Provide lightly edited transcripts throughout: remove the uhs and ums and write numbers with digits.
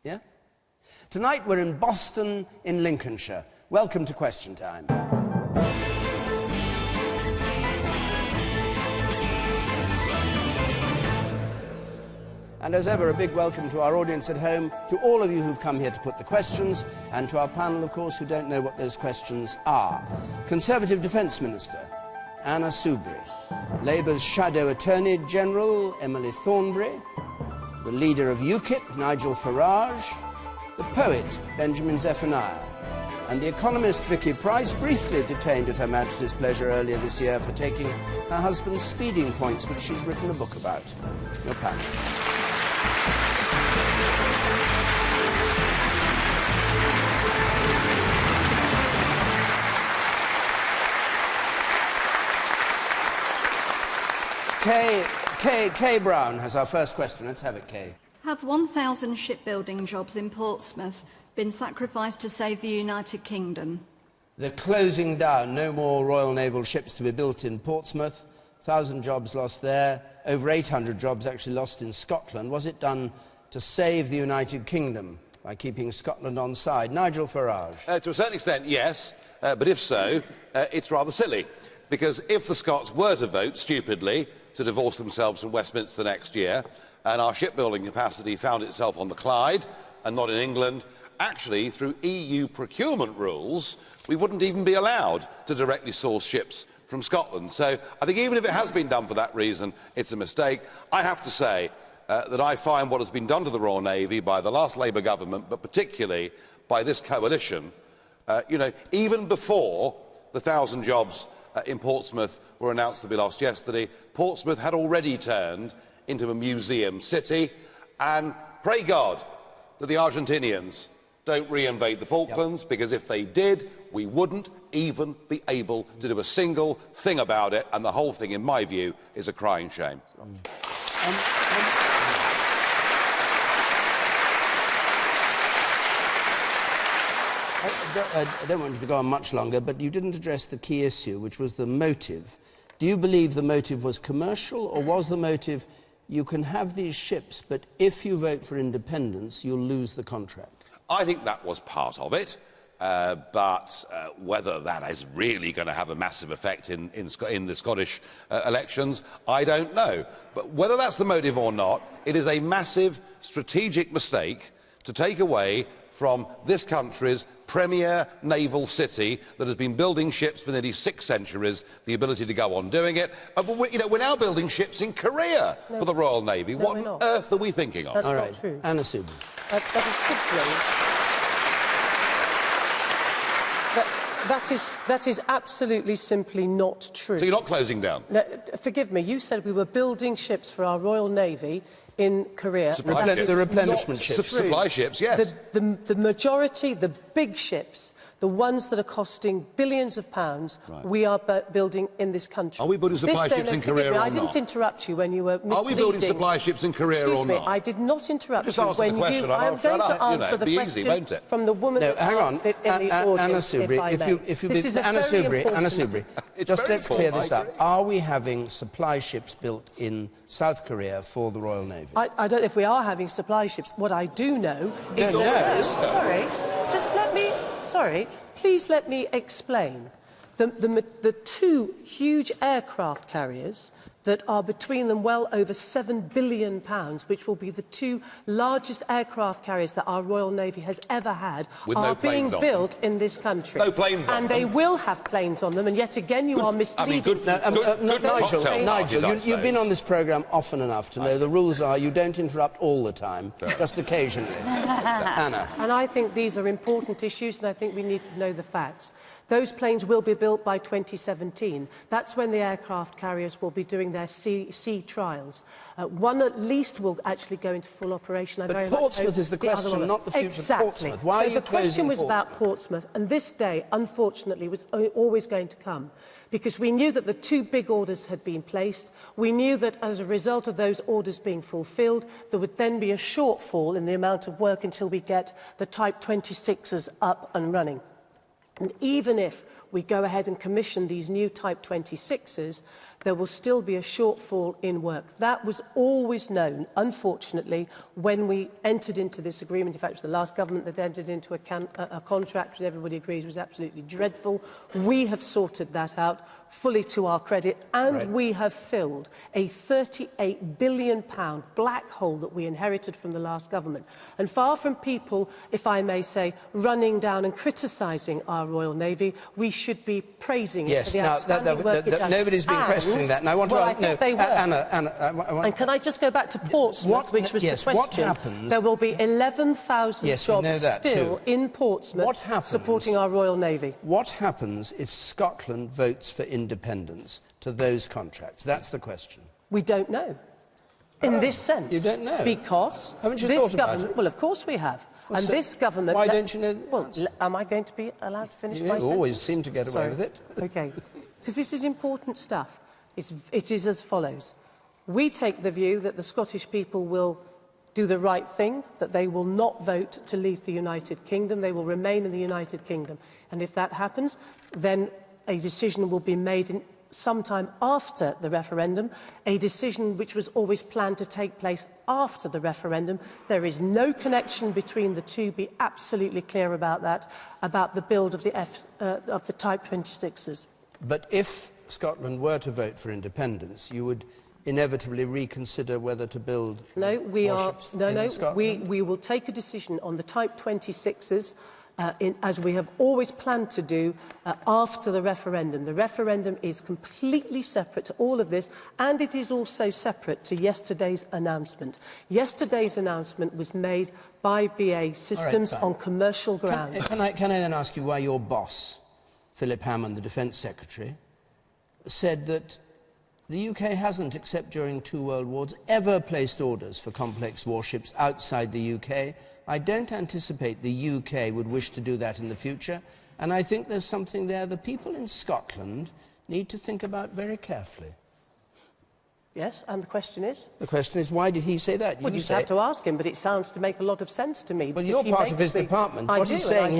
Yeah? Tonight we're in Boston in Lincolnshire. Welcome to Question Time. And as ever, a big welcome to our audience at home, to all of you who've come here to put the questions, and to our panel, of course, who don't know what those questions are. Conservative Defence Minister, Anna Soubry. Labour's Shadow Attorney General, Emily Thornberry. The leader of UKIP, Nigel Farage. The poet, Benjamin Zephaniah. And the economist, Vicky Pryce, briefly detained at Her Majesty's pleasure earlier this year for taking her husband's speeding points, which she's written a book about. Your panel. Kay Brown has our first question. Let's have it, Kay. Have 1,000 shipbuilding jobs in Portsmouth been sacrificed to save the United Kingdom? They're closing down. No more Royal Naval ships to be built in Portsmouth. 1,000 jobs lost there. Over 800 jobs actually lost in Scotland. Was it done to save the United Kingdom by keeping Scotland on side? Nigel Farage. To a certain extent, yes. But if so, it's rather silly. Because if the Scots were to vote stupidly to divorce themselves from Westminster next year, and our shipbuilding capacity found itself on the Clyde and not in England, actually, through EU procurement rules, we wouldn't even be allowed to directly source ships from Scotland. So I think even if it has been done for that reason, it's a mistake. I have to say that I find what has been done to the Royal Navy by the last Labour government, but particularly by this coalition, even before the 1,000 jobs in Portsmouth were announced to be lost yesterday, Portsmouth had already turned into a museum city, and pray God that the Argentinians don't re-invade the Falklands, because if they did, we wouldn't even be able to do a single thing about it, and the whole thing, in my view, is a crying shame. I don't want you to go on much longer, but you didn't address the key issue, which was the motive. Do you believe the motive was commercial, or was the motive you can have these ships, but if you vote for independence, you'll lose the contract? I think that was part of it, but whether that is really going to have a massive effect in the Scottish elections, I don't know. But whether that's the motive or not, it is a massive strategic mistake to take away from this country's premier naval city that has been building ships for nearly 6 centuries the ability to go on doing it. But we're now building ships in Korea for the Royal Navy. No, what on earth are we thinking of? That's All not right. true. Anna Soubry. That is simply... That is absolutely simply not true. So you're not closing down? No, forgive me, you said we were building ships for our Royal Navy in Korea. The replenishment ships. Supply ships, yes. The majority, the big ships, the ones that are costing billions of pounds, we are building in this country. Are we building supply ships in Korea or not? I didn't interrupt you when you were misleading. Are we building supply ships in Korea or not? Excuse me, I did not interrupt Just you answer when the question. I'm going to answer the question from the woman that asked it in the audience, Anna Soubry, Anna Soubry, just let's clear this up. Are we having supply ships built in South Korea for the Royal Navy? I don't know if we are having supply ships. What I do know is please let me explain. The two huge aircraft carriers that are between them well over £7 billion, which will be the two largest aircraft carriers that our Royal Navy has ever had, are being built in this country. No planes on them. And they will have planes on them, and yet again you are misleading. Nigel, you've been on this programme often enough to know the rules are you don't interrupt all the time, just occasionally. Anna. And I think these are important issues, and I think we need to know the facts. Those planes will be built by 2017. That's when the aircraft carriers will be doing their sea trials. One at least will actually go into full operation. But Portsmouth is the question, not the future of Portsmouth. Why are you the question was about Portsmouth, and this day, unfortunately, was always going to come. Because we knew that the two big orders had been placed. We knew that as a result of those orders being fulfilled, there would then be a shortfall in the amount of work until we get the Type 26s up and running. And even if we go ahead and commission these new Type 26s, there will still be a shortfall in work. That was always known, unfortunately, when we entered into this agreement. In fact, it was the last government that entered into a contract that everybody agrees was absolutely dreadful. We have sorted that out fully to our credit, and we have filled a £38 billion black hole that we inherited from the last government. And far from people, if I may say, running down and criticising our Royal Navy, we should be praising it for the outstanding work it does. Nobody's been questioning that. And I want to Anna, and can I just go back to Portsmouth, which was the question? What happens? There will be 11,000 jobs still in Portsmouth supporting our Royal Navy. What happens if Scotland votes for independence to those contracts? That's the question. We don't know. In this sense. You don't know? Because haven't you this thought about government... it? Well, of course we have. Well, and so this government... Why don't you know... Well, am I going to be allowed to finish my sentence? You always seem to get away with it. OK. Because this is important stuff. It is as follows. We take the view that the Scottish people will do the right thing, that they will not vote to leave the United Kingdom. They will remain in the United Kingdom. And if that happens, then a decision will be made in sometime after the referendum, a decision which was always planned to take place after the referendum. There is no connection between the two. Be absolutely clear about that, about the build of the Type 26s. But if Scotland were to vote for independence, you would inevitably reconsider whether to build warships in Scotland? We will take a decision on the Type 26s as we have always planned to do after the referendum. The referendum is completely separate to all of this, and it is also separate to yesterday's announcement. Yesterday's announcement was made by BAE Systems on commercial grounds. Can I then ask you why your boss, Philip Hammond, the Defence Secretary, said that the UK hasn't, except during 2 world wars, ever placed orders for complex warships outside the UK. I don't anticipate the UK would wish to do that in the future, and I think there's something there the people in Scotland need to think about very carefully. Yes, and the question is? The question is, why did he say that? Well, you'd have to ask him, but it sounds to make a lot of sense to me. Well, you're part of his department. What he's saying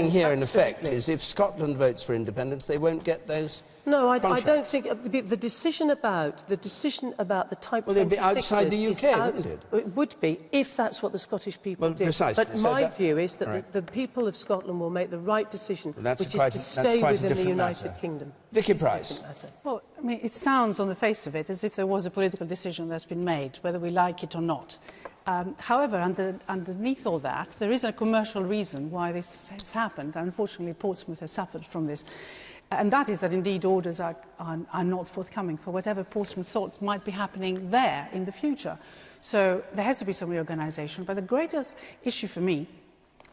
here in effect, is if Scotland votes for independence, they won't get those No, I don't think the decision about the Type 26 it'd be outside the UK, wouldn't it? It would be, if that's what the Scottish people do. Precisely. But my view is that the people of Scotland will make the right decision, which is to stay within the United Kingdom. Vicky Pryce. Well, I mean, it sounds on the face of it as if there was a political decision that's been made, whether we like it or not. However, underneath all that, there is a commercial reason why this has happened. Unfortunately, Portsmouth has suffered from this. And that is that, indeed, orders are not forthcoming for whatever Portsmouth thought might be happening there in the future. So there has to be some reorganisation. But the greatest issue for me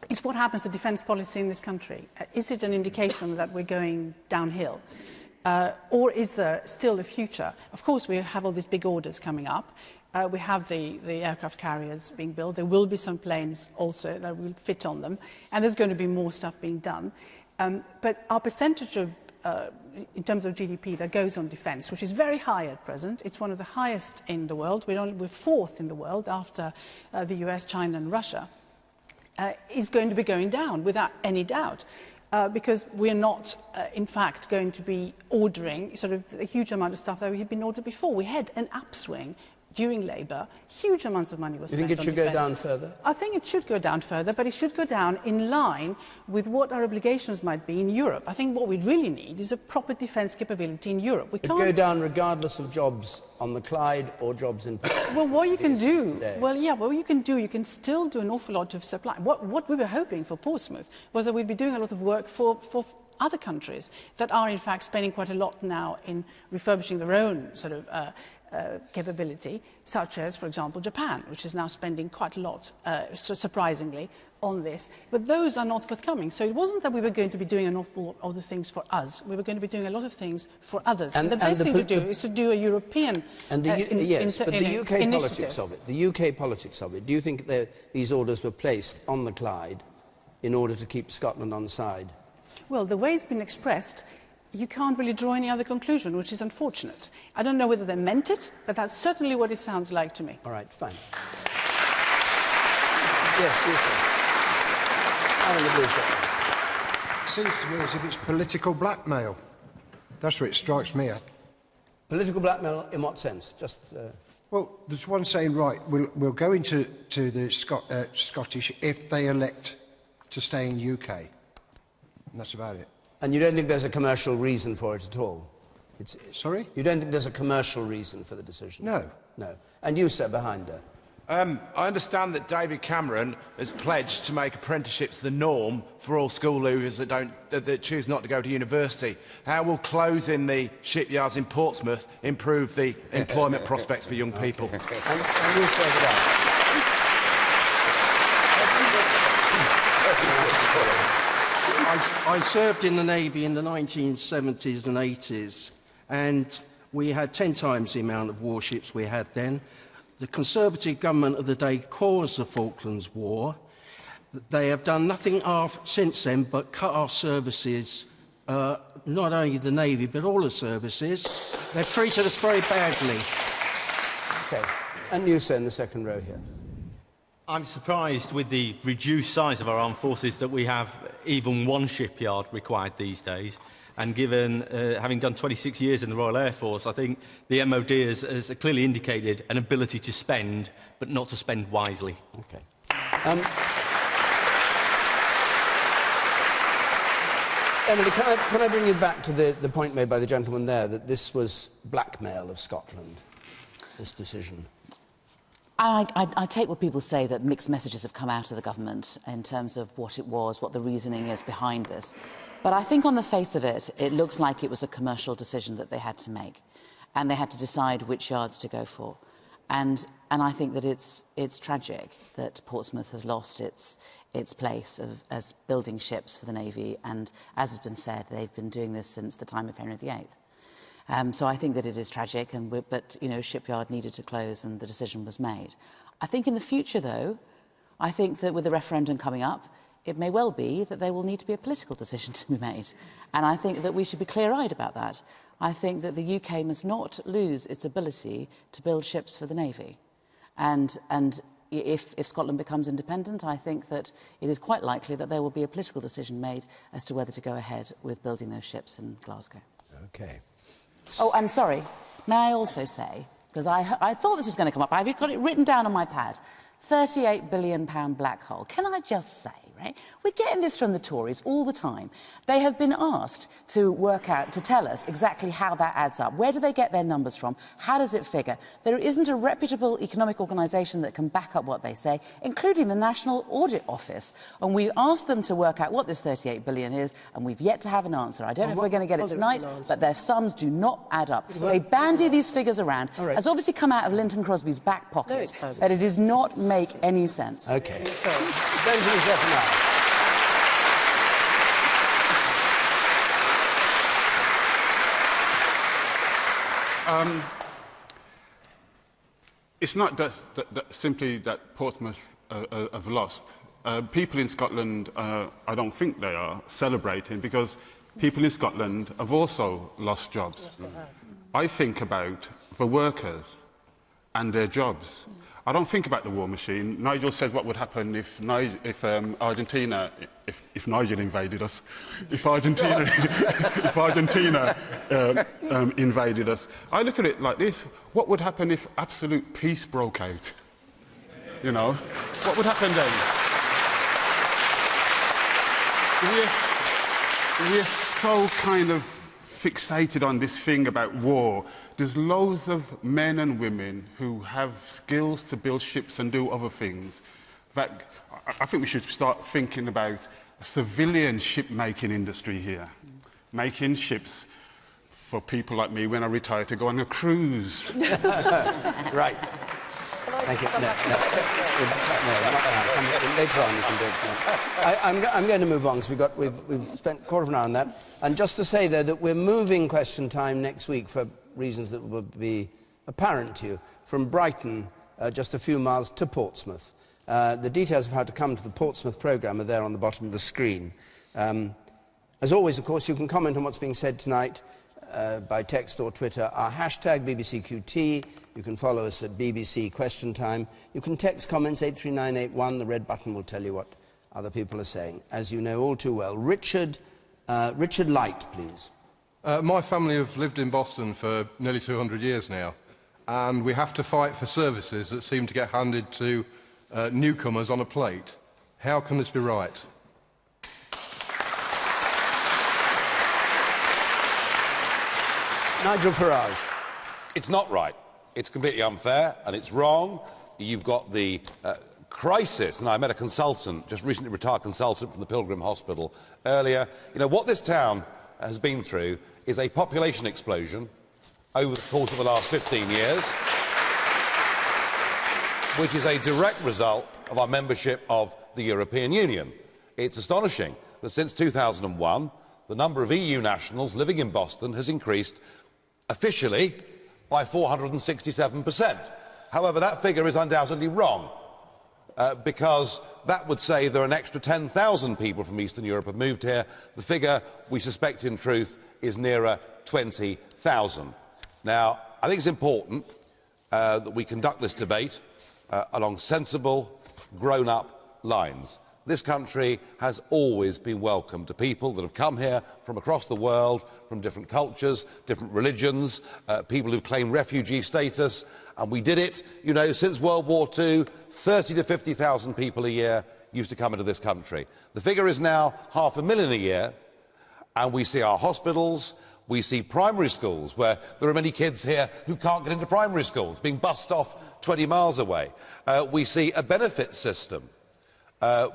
is what happens to defence policy in this country. Is it an indication that we're going downhill? Or is there still a future? Of course, we have all these big orders coming up. We have the aircraft carriers being built. There will be some planes also that will fit on them. And there's going to be more stuff being done. But our percentage of, in terms of GDP that goes on defence, which is very high at present, it's one of the highest in the world. We're fourth in the world after the US, China and Russia, is going to be going down without any doubt. Because we're not, in fact, going to be ordering sort of a huge amount of stuff that we had been ordered before. We had an upswing during Labour. Huge amounts of money was spent on defence. You think it should go down further? I think it should go down further, but it should go down in line with what our obligations might be in Europe. I think what we really need is a proper defence capability in Europe. We can't go down regardless of jobs on the Clyde or jobs in... Well, what you can do... Well, yeah, what you can do, you can still do an awful lot of supply. What we were hoping for Portsmouth was that we'd be doing a lot of work for other countries that are, in fact, spending quite a lot now in refurbishing their own sort of capability, such as, for example, Japan, which is now spending quite a lot, surprisingly, on this. But those are not forthcoming. So it wasn't that we were going to be doing an awful lot of the things for us. We were going to be doing a lot of things for others. And the best thing to do is to do a European Yes, but the UK politics of it, the UK politics of it, do you think these orders were placed on the Clyde in order to keep Scotland on side? Well, the way it's been expressed, you can't really draw any other conclusion, which is unfortunate. I don't know whether they meant it, but that's certainly what it sounds like to me. All right, fine. Yes, yes, sir. I'm in the blue shirt. Seems to me as if it's political blackmail. That's what it strikes me at. Political blackmail in what sense? Just... Well, there's one saying, right, we'll go into the Scottish if they elect to stay in UK. And that's about it. And you don't think there's a commercial reason for it at all? Sorry? You don't think there's a commercial reason for the decision? No. No. And you, sir, behind her? I understand that David Cameron has pledged to make apprenticeships the norm for all school leavers that choose not to go to university. How will closing the shipyards in Portsmouth improve the employment prospects for young people? And you, sir, I served in the Navy in the 1970s and 80s, and we had 10 times the amount of warships we had then. The Conservative government of the day caused the Falklands War. They have done nothing since then but cut our services, not only the Navy but all the services. They've treated us very badly. OK. And you, sir, in the second row here. I'm surprised with the reduced size of our armed forces that we have even one shipyard required these days. And given, having done 26 years in the Royal Air Force, I think the MOD has clearly indicated an ability to spend, but not to spend wisely. OK. Emily, can I bring you back to the point made by the gentleman there, that this was blackmail of Scotland, this decision? I take what people say, that mixed messages have come out of the government in terms of what it was, what the reasoning is behind this. But I think on the face of it, it looks like it was a commercial decision that they had to make. And they had to decide which yards to go for. And I think that it's tragic that Portsmouth has lost its place as building ships for the Navy. And as has been said, they've been doing this since the time of Henry VIII. So I think that it is tragic, but, you know, shipyard needed to close and the decision was made. I think in the future, though, I think that with the referendum coming up, it may well be that there will need to be a political decision to be made. And I think that we should be clear-eyed about that. I think that the UK must not lose its ability to build ships for the Navy. And if Scotland becomes independent, I think that it is quite likely that there will be a political decision made as to whether to go ahead with building those ships in Glasgow. OK. Oh, and sorry, may I also say, because I thought this was going to come up, I've got it written down on my pad, £38 billion black hole. Can I just say, right, we're getting this from the Tories all the time. They have been asked to work out, to tell us exactly how that adds up. Where do they get their numbers from? How does it figure? There isn't a reputable economic organisation that can back up what they say, including the National Audit Office. And we asked them to work out what this 38 billion is, and we've yet to have an answer. I don't know if we're going to get it tonight, but their sums do not add up. They bandy these figures around. Right. It's obviously come out of Linton Crosby's back pocket, but it does not make any sense. OK. Benjamin Zephaniah. It's not simply that Portsmouth have lost. People in Scotland, I don't think they are celebrating, because people in Scotland have also lost jobs. Yes, I think about the workers and their jobs. I don't think about the war machine. Nigel says what would happen if Nigel invaded us. If Argentina invaded us. I look at it like this: what would happen if absolute peace broke out? You know, what would happen then? We're so kind of fixated on this thing about war. There's loads of men and women who have skills to build ships and do other things. That I think we should start thinking about a civilian ship-making industry here, making ships for people like me when I retire to go on a cruise. Right. Thank you. No, later on you can do it. I'm going to move on, because we've spent a quarter of an hour on that. And just to say, though, that we're moving question time next week for reasons that will be apparent to you, from Brighton, just a few miles, to Portsmouth. The details of how to come to the Portsmouth programme are there on the bottom of the screen. As always, of course, you can comment on what's being said tonight by text or Twitter. Our hashtag BBCQT. You can follow us at BBC Question Time. You can text comments 83981. The red button will tell you what other people are saying. As you know all too well, Richard Richard Light, please. My family have lived in Boston for nearly 200 years now, and we have to fight for services that seem to get handed to newcomers on a plate. How can this be right? Nigel Farage. It's not right. It's completely unfair and it's wrong. You've got the crisis, and I met a consultant, just recently retired consultant from the Pilgrim Hospital earlier. You know, what this town has been through is a population explosion over the course of the last 15 years, which is a direct result of our membership of the European Union. It's astonishing that since 2001, the number of EU nationals living in Boston has increased officially by 467%. However, that figure is undoubtedly wrong, because that would say there are an extra 10,000 people from Eastern Europe have moved here. The figure, we suspect in truth, is nearer 20,000. Now, I think it's important that we conduct this debate along sensible, grown-up lines. This country has always been welcome to people that have come here from across the world, from different cultures, different religions, people who've claimed refugee status, and we did it, you know, since World War II. 30 to 50,000 people a year used to come into this country. The figure is now 500,000 a year, and we see our hospitals, we see primary schools where there are many kids here who can't get into primary schools, being bussed off 20 miles away. We see a benefit system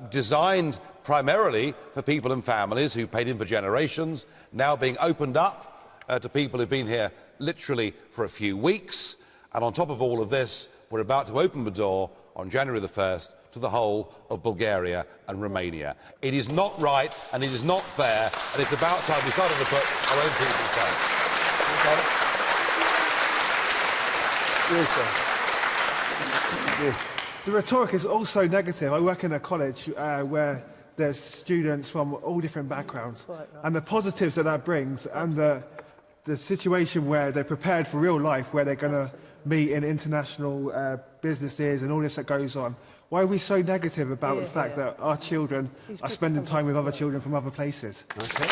designed primarily for people and families who paid in for generations, now being opened up to people who've been here literally for a few weeks. And on top of all of this, we're about to open the door on January the 1st to the whole of Bulgaria and Romania. It is not right and it is not fair, and it's about time we started to put our own people first. Okay? Yes, sir. Yes. The rhetoric is also negative. I work in a college where there's students from all different backgrounds, and the positives that brings, and the situation where they're prepared for real life, where they're going to meet in international businesses and all this that goes on. Why are we so negative about the fact that our children are spending time with other children from other places? Okay.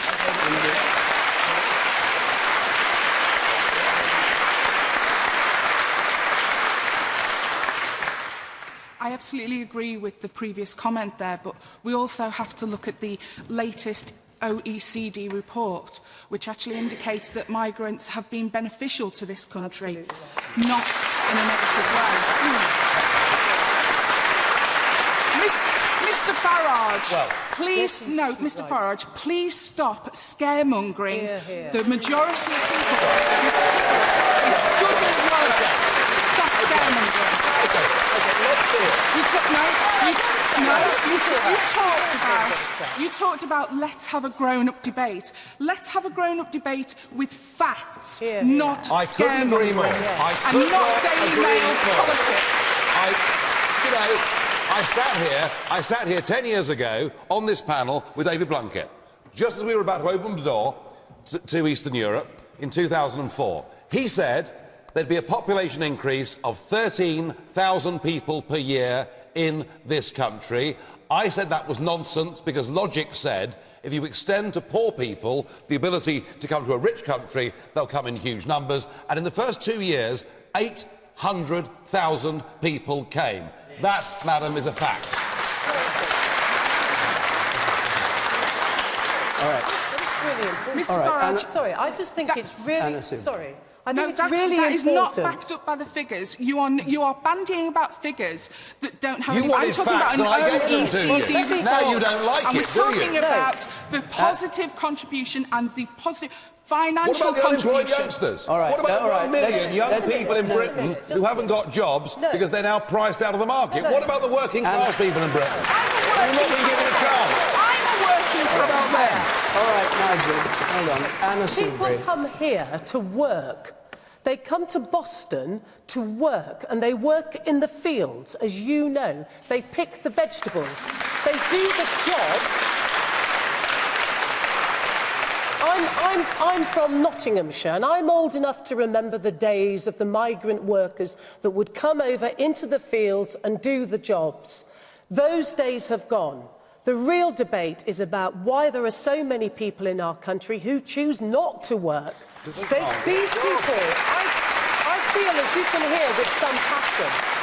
I absolutely agree with the previous comment there, but we also have to look at the latest OECD report, which actually indicates that migrants have been beneficial to this country, not in a negative way. Mr Farage, please, no, Mr Farage, please stop scaremongering the majority of people. It doesn't work. Stop scaremongering. You talked about let's have a grown-up debate. Let's have a grown-up debate with facts, not scaremongering, and not Daily Mail politics. I sat here 10 years ago on this panel with David Blunkett, just as we were about to open the door to Eastern Europe in 2004. He said there'd be a population increase of 13,000 people per year in this country. I said that was nonsense because logic said if you extend to poor people the ability to come to a rich country, they'll come in huge numbers. And in the first 2 years, 800,000 people came. That, madam, is a fact. All right. That's really important. Mr Farage, sorry, I just think it's really... Sorry. I think that is not backed up by the figures. You are bandying about figures that don't have any... I'm talking about an OECD report. Now you don't like and it, do you? we're talking about the positive contribution and the positive financial contribution. What about the unemployed youngsters? All right, what about the 1 million young people in Britain who haven't got jobs because they're now priced out of the market? What about the working class people in Britain? You've not been given a chance. I'm a working class. All right, Nigel, hold on. Anna Soubry. People come here to work. They come to Boston to work, and they work in the fields, as you know. They pick the vegetables. They do the jobs. I'm from Nottinghamshire, and I'm old enough to remember the days of the migrant workers that would come over into the fields and do the jobs. Those days have gone. The real debate is about why there are so many people in our country who choose not to work. These people, I feel, as you can hear, with some passion.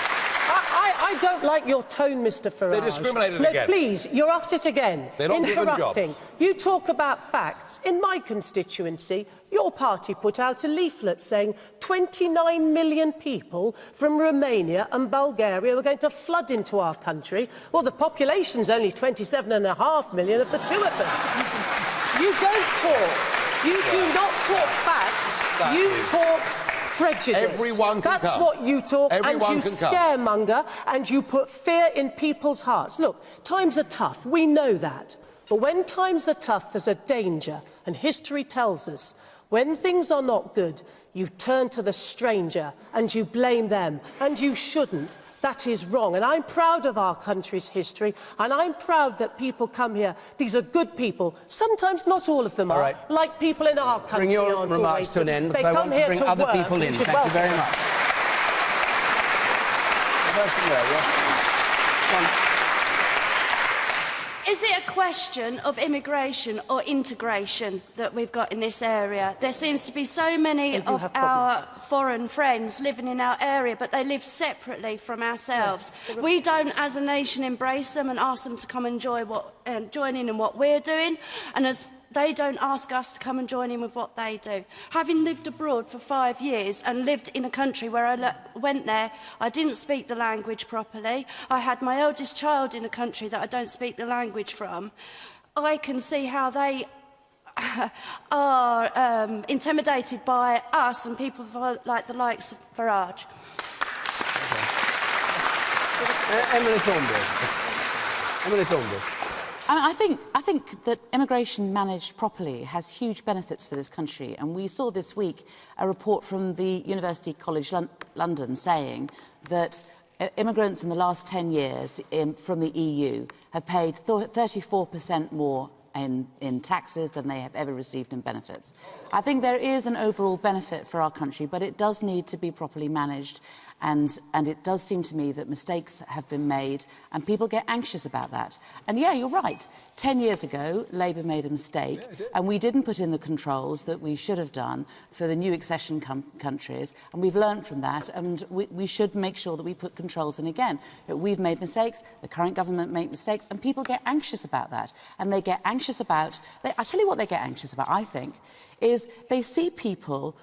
I don't like your tone, Mr Farage. They're discriminated no, against. Please, you're at it again. They're not given interrupting. jobs. You talk about facts. In my constituency, your party put out a leaflet saying 29 million people from Romania and Bulgaria were going to flood into our country. Well, the population's only 27.5 million of the two of them. You don't talk. You do not talk facts. You talk prejudice. Everyone can That's come. what you talk, Everyone and you can come. scaremonger, and you put fear in people's hearts. Look, times are tough. We know that. But when times are tough, there's a danger, and history tells us when things are not good, you turn to the stranger and you blame them, and you shouldn't. That is wrong. And I'm proud of our country's history, and I'm proud that people come here. These are good people. Sometimes not all of them are, right. like people in our country. Bring your remarks to an end, because I want to bring other people in. Thank you very much. The person there, yes. Is it a question of immigration or integration that we've got in this area? There seems to be so many of our foreign friends living in our area, but they live separately from ourselves. Yes. We don't, as a nation, embrace them and ask them to come and join in what we're doing, and as they don't ask us to come and join in with what they do. Having lived abroad for 5 years and lived in a country where I went there, I didn't speak the language properly. I had my eldest child in a country that I don't speak the language from. I can see how they are intimidated by us and people like the likes of Farage. Emily Thornberry. Emily Thornberry. I think that immigration managed properly has huge benefits for this country, and we saw this week a report from the University College London saying that immigrants in the last 10 years from the EU have paid 34% more in taxes than they have ever received in benefits. I think there is an overall benefit for our country, but it does need to be properly managed. And it does seem to me that mistakes have been made and people get anxious about that. And yeah, you're right. 10 years ago, Labour made a mistake and we didn't put in the controls that we should have done for the new accession countries. And we've learned from that, and we should make sure that we put controls in again. We've made mistakes, the current government made mistakes, and people get anxious about that. And they get anxious about... I tell you what they get anxious about, I think, is they see people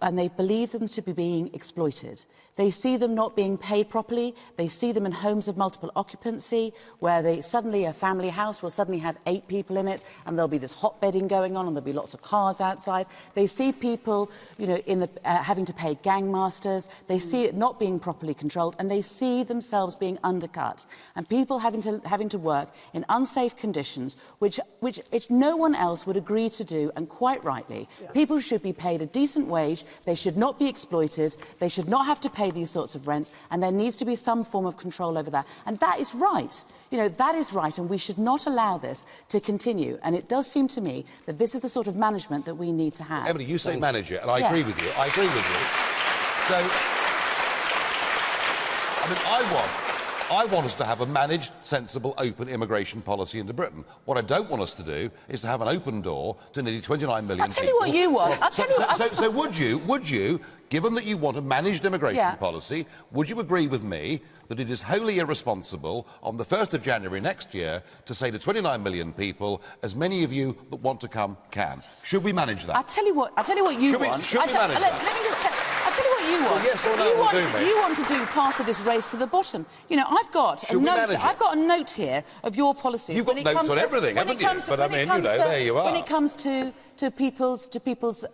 and they believe them to be being exploited. They see them not being paid properly. They see them in homes of multiple occupancy, where a family house will suddenly have 8 people in it, and there'll be this hotbedding going on, and there'll be lots of cars outside. They see people, having to pay gangmasters. They see it not being properly controlled, and they see themselves being undercut, and people having to work in unsafe conditions, which no one else would agree to do, and quite rightly. Yeah. People should be paid a decent wage. They should not be exploited. They should not have to pay these sorts of rents, and there needs to be some form of control over that. And that is right. That is right, and we should not allow this to continue. And it does seem to me that this is the sort of management that we need to have. Emily, you say manage it, and I agree with you. I agree with you. So, I want us to have a managed, sensible, open immigration policy into Britain. What I don't want us to do is to have an open door to nearly 29 million people. I'll tell you what you want. So would you, given that you want a managed immigration policy, would you agree with me that it is wholly irresponsible on the 1st of January next year to say to 29 million people, as many of you that want to come can? Should we manage that? I'll tell you what you want. Should we manage that? Let me just tell... I'll tell you what you want. Well, yes or no, you want to do part of this race to the bottom. I've got a note here of your policies. You've got notes on everything, haven't you? But there you are. When it comes to people's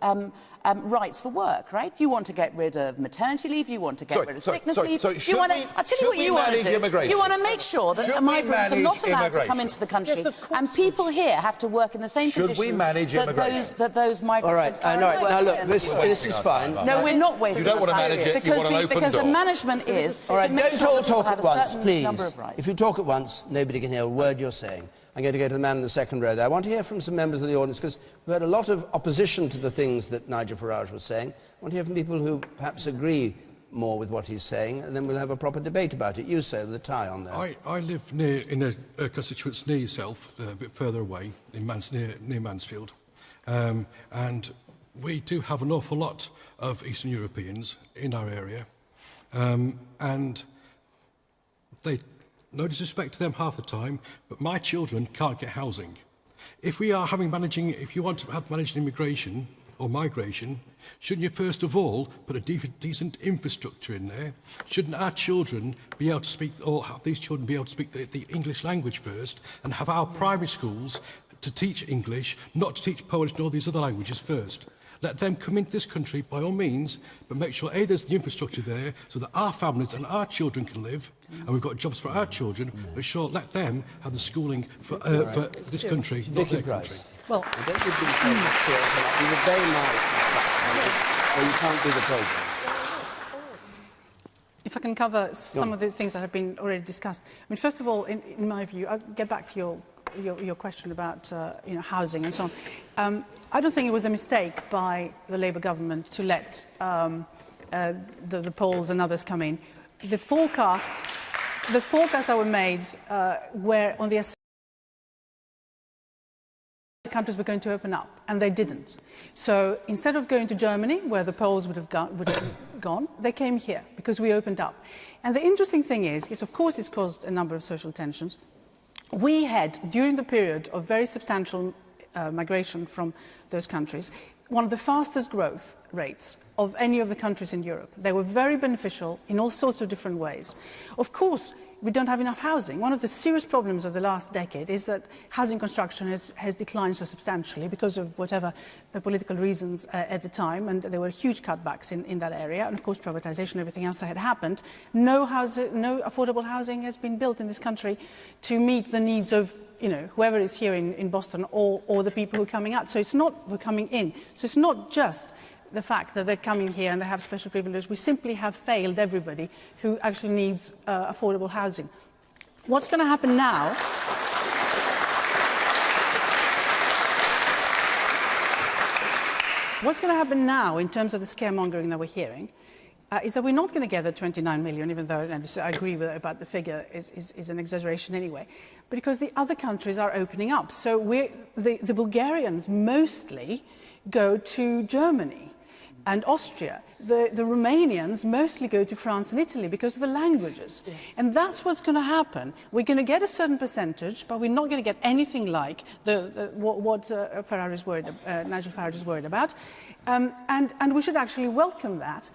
rights for work, right? You want to get rid of maternity leave. You want to get rid of sickness leave. I'll tell you what you want to do. You want to make sure that migrants are not allowed to come into the country, and people here have to work in the same conditions that those migrants. All right. Now look, this is fine. No, we're not wasting. You don't want to manage it. You want an open door. Because the management is. All right. Don't all talk at once, please. If you talk at once, nobody can hear a word you're saying. I'm going to go to the man in the second row there. I want to hear from some members of the audience, because we've heard a lot of opposition to the things that Nigel Farage was saying. I want to hear from people who perhaps agree more with what he's saying, and then we'll have a proper debate about it. You, sir, with the tie on there. I live in a constituency near yourself, a bit further away, near Mansfield. And we do have an awful lot of Eastern Europeans in our area. And no disrespect to them half the time, but my children can't get housing. If you want to have managed immigration or migration, shouldn't you first of all put a decent infrastructure in there? Shouldn't our children be able to speak, or have these children be able to speak the English language first, and have our primary schools to teach English, not to teach Polish and all these other languages first? Let them come into this country by all means, but make sure, A, there's the infrastructure there so that our families and our children can live, and we've got jobs for our children, but sure, let them have the schooling for this country, not their country. Well, I don't think you've been taken seriously enough. You were very nice, or you can't do the programme. If I can cover some of the things that have been already discussed. I mean, first of all, in my view, I'll get back to your question about housing and so on. I don't think it was a mistake by the Labour government to let the Poles and others come in. The forecasts that were made were on the countries were going to open up, and they didn't. So instead of going to Germany, where the Poles would have gone, they came here because we opened up. And the interesting thing is, yes, of course, it's caused a number of social tensions. We had, during the period of very substantial migration from those countries, one of the fastest growth rates of any of the countries in Europe. They were very beneficial in all sorts of different ways. Of course, we don't have enough housing. One of the serious problems of the last decade is that housing construction has declined so substantially because of whatever the political reasons at the time, and there were huge cutbacks in that area, and of course privatisation, everything else that had happened. No affordable housing has been built in this country to meet the needs of whoever is here in Boston or the people who are coming out. So it's not we're coming in. So it's not just the fact that they're coming here and they have special privileges. We simply have failed everybody who actually needs affordable housing. What's going to happen now? What's going to happen now in terms of the scaremongering that we're hearing is that we're not going to get the 29 million, even though I agree about the figure is an exaggeration anyway, but because the other countries are opening up. So the Bulgarians mostly go to Germany and Austria. The Romanians mostly go to France and Italy because of the languages. Yes. And that's what's going to happen. We're going to get a certain percentage, but we're not going to get anything like what Nigel Farage is worried about. And we should actually welcome that.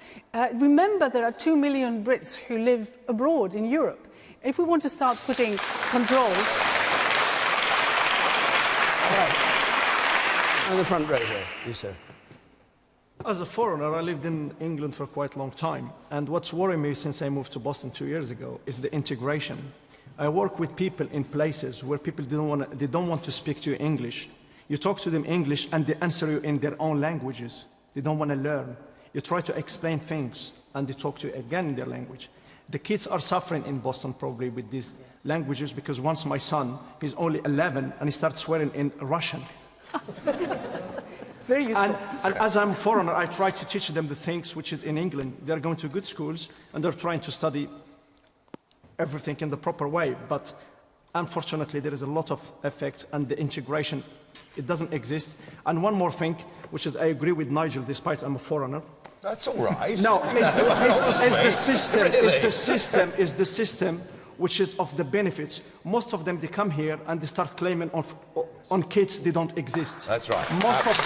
Remember, there are 2 million Brits who live abroad in Europe. If we want to start putting controls... All right. On the front row here, you sir. As a foreigner, I lived in England for quite a long time, and what's worried me since I moved to Boston 2 years ago is the integration. I work with people in places where people don't want to speak to you English. You talk to them English and they answer you in their own languages. They don't want to learn. You try to explain things and they talk to you again in their language. The kids are suffering in Boston probably with these languages because once my son, he's only 11 and he starts swearing in Russian. It's very useful. And as I'm a foreigner, I try to teach them the things which is in England. They're going to good schools and they're trying to study everything in the proper way. But unfortunately, there is a lot of effect and the integration, it doesn't exist. And one more thing, which is I agree with Nigel, despite I'm a foreigner. That's all right. No, it's the system which is of the benefits. Most of them, they come here and they start claiming on kids they don't exist. That's right. Most of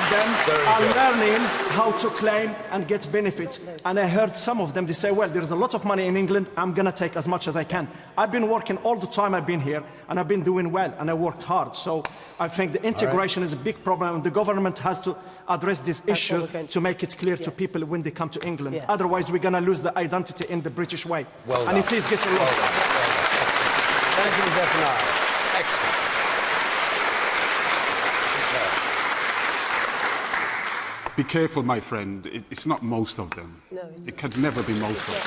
them are learning how to claim and get benefits. And I heard some of them, they say, well, there's a lot of money in England, I'm going to take as much as I can. I've been working all the time I've been here, and I've been doing well, and I worked hard. So I think the integration is a big problem, and the government has to address this issue to make it clear to people when they come to England. Yes. Otherwise, we're going to lose the identity in the British way. Well and it is getting lost. Thank you, Zephaniah. Excellent. Be careful, my friend. It's not most of them. No, it can never be most of them.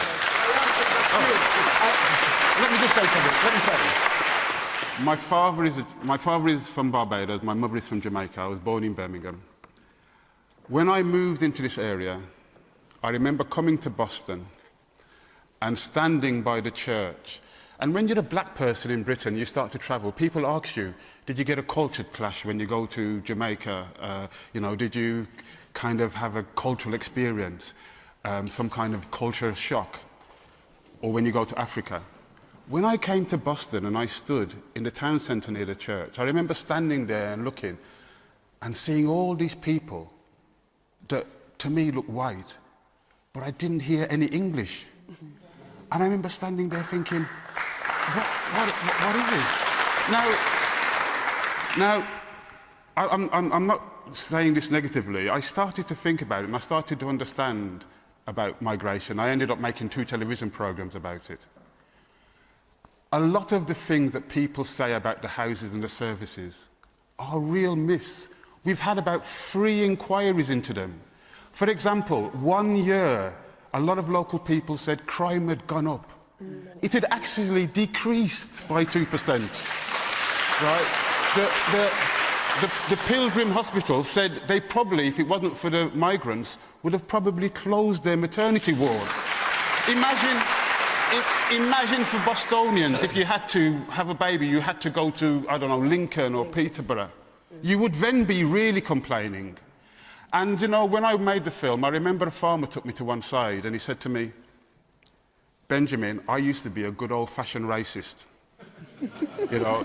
Let me just say something. Let me say something. My father is from Barbados. My mother is from Jamaica. I was born in Birmingham. When I moved into this area, I remember coming to Boston and standing by the church. And when you're a black person in Britain, you start to travel, people ask you, did you get a culture clash when you go to Jamaica? You know, did you kind of have a cultural experience, some kind of culture shock? Or when you go to Africa? When I came to Boston and I stood in the town centre near the church, I remember standing there and looking and seeing all these people that to me looked white, but I didn't hear any English. And I remember standing there thinking, what is this? Now, I'm not saying this negatively. I started to think about it and I started to understand about migration. I ended up making 2 television programmes about it. A lot of the things that people say about the houses and the services are real myths. We've had about 3 inquiries into them. For example, 1 year, a lot of local people said crime had gone up. It had actually decreased by 2%. Right? The Pilgrim Hospital said they probably, if it wasn't for the migrants, would have probably closed their maternity ward. Imagine for Bostonians, if you had to have a baby, you had to go to, I don't know, Lincoln or Peterborough. You would then be really complaining. And, you know, when I made the film, I remember a farmer took me to one side and he said to me, Benjamin, I used to be a good old-fashioned racist. You know,